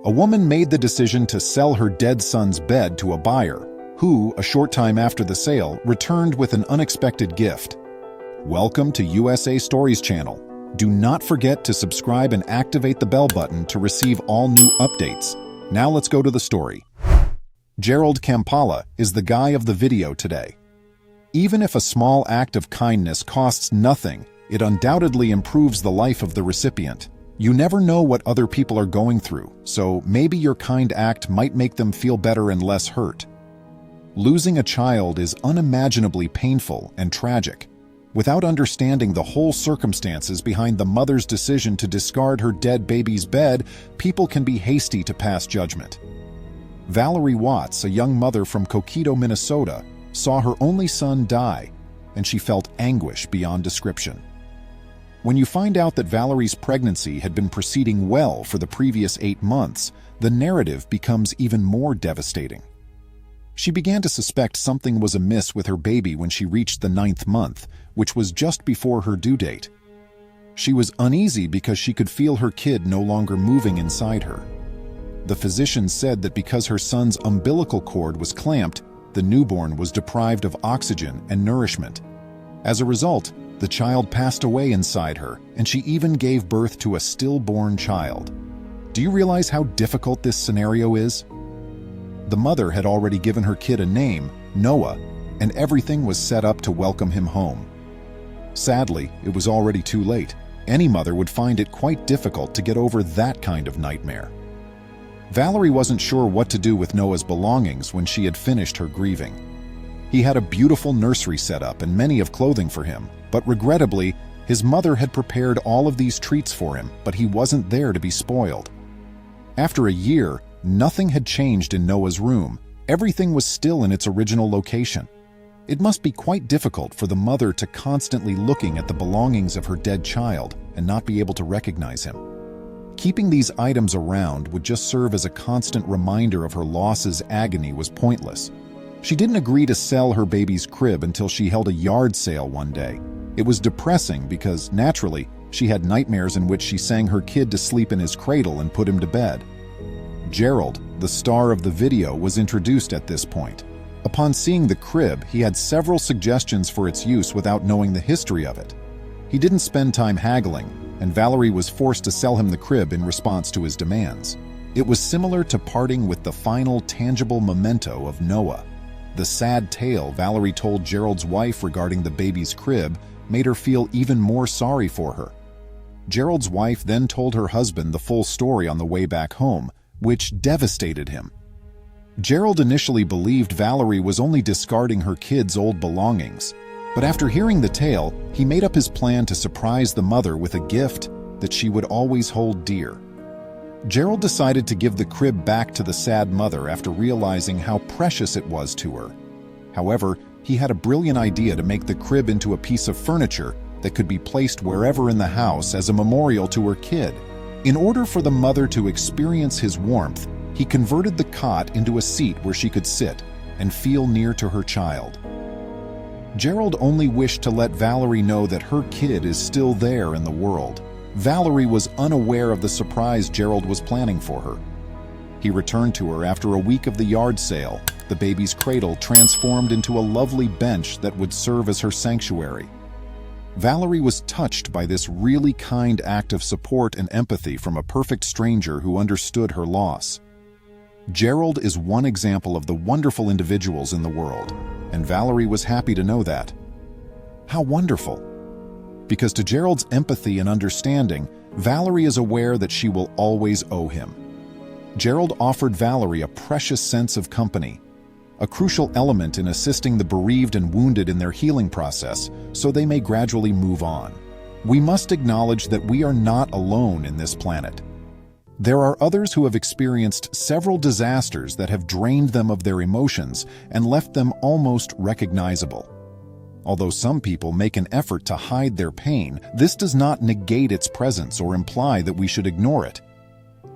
A woman made the decision to sell her dead son's bed to a buyer, who, a short time after the sale, returned with an unexpected gift. Welcome to USA Stories channel. Do not forget to subscribe and activate the bell button to receive all new updates. Now let's go to the story. Gerald Kampala is the guy of the video today. Even if a small act of kindness costs nothing, it undoubtedly improves the life of the recipient. You never know what other people are going through, so maybe your kind act might make them feel better and less hurt. Losing a child is unimaginably painful and tragic. Without understanding the whole circumstances behind the mother's decision to discard her dead baby's bed, people can be hasty to pass judgment. Valerie Watts, a young mother from Coquito, Minnesota, saw her only son die, and she felt anguish beyond description. When you find out that Valerie's pregnancy had been proceeding well for the previous 8 months, the narrative becomes even more devastating. She began to suspect something was amiss with her baby when she reached the 9th month, which was just before her due date. She was uneasy because she could feel her kid no longer moving inside her. The physician said that because her son's umbilical cord was clamped, the newborn was deprived of oxygen and nourishment. As a result, the child passed away inside her, and she even gave birth to a stillborn child. Do you realize how difficult this scenario is? The mother had already given her kid a name, Noah, and everything was set up to welcome him home. Sadly, it was already too late. Any mother would find it quite difficult to get over that kind of nightmare. Valerie wasn't sure what to do with Noah's belongings when she had finished her grieving. He had a beautiful nursery set up and many of clothing for him, but regrettably, his mother had prepared all of these treats for him, but he wasn't there to be spoiled. After a year, nothing had changed in Noah's room. Everything was still in its original location. It must be quite difficult for the mother to constantly looking at the belongings of her dead child and not be able to recognize him. Keeping these items around would just serve as a constant reminder of her loss's agony was pointless. She didn't agree to sell her baby's crib until she held a yard sale one day. It was depressing because, naturally, she had nightmares in which she sang her kid to sleep in his cradle and put him to bed. Gerald, the star of the video, was introduced at this point. Upon seeing the crib, he had several suggestions for its use without knowing the history of it. He didn't spend time haggling, and Valerie was forced to sell him the crib in response to his demands. It was similar to parting with the final tangible memento of Noah. The sad tale Valerie told Gerald's wife regarding the baby's crib made her feel even more sorry for her. Gerald's wife then told her husband the full story on the way back home, which devastated him. Gerald initially believed Valerie was only discarding her kid's old belongings, but after hearing the tale, he made up his plan to surprise the mother with a gift that she would always hold dear. Gerald decided to give the crib back to the sad mother after realizing how precious it was to her. However, he had a brilliant idea to make the crib into a piece of furniture that could be placed wherever in the house as a memorial to her kid. In order for the mother to experience his warmth, he converted the cot into a seat where she could sit and feel near to her child. Gerald only wished to let Valerie know that her kid is still there in the world. Valerie was unaware of the surprise Gerald was planning for her. He returned to her after a week of the yard sale, the baby's cradle transformed into a lovely bench that would serve as her sanctuary. Valerie was touched by this really kind act of support and empathy from a perfect stranger who understood her loss. Gerald is one example of the wonderful individuals in the world, and Valerie was happy to know that. How wonderful! Because to Gerald's empathy and understanding, Valerie is aware that she will always owe him. Gerald offered Valerie a precious sense of company, a crucial element in assisting the bereaved and wounded in their healing process so they may gradually move on. We must acknowledge that we are not alone in this planet. There are others who have experienced several disasters that have drained them of their emotions and left them almost recognizable. Although some people make an effort to hide their pain, this does not negate its presence or imply that we should ignore it.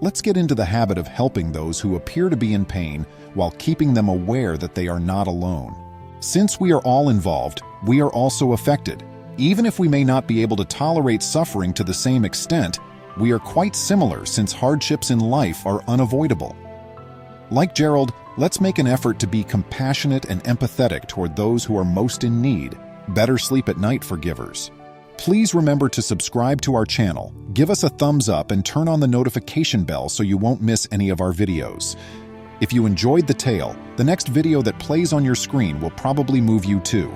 Let's get into the habit of helping those who appear to be in pain while keeping them aware that they are not alone. Since we are all involved, we are also affected. Even if we may not be able to tolerate suffering to the same extent, We are quite similar since hardships in life are unavoidable. Like Gerald, let's make an effort to be compassionate and empathetic toward those who are most in need. Better sleep at night, forgivers. Please remember to subscribe to our channel, give us a thumbs up, and turn on the notification bell so you won't miss any of our videos. If you enjoyed the tale, the next video that plays on your screen will probably move you too.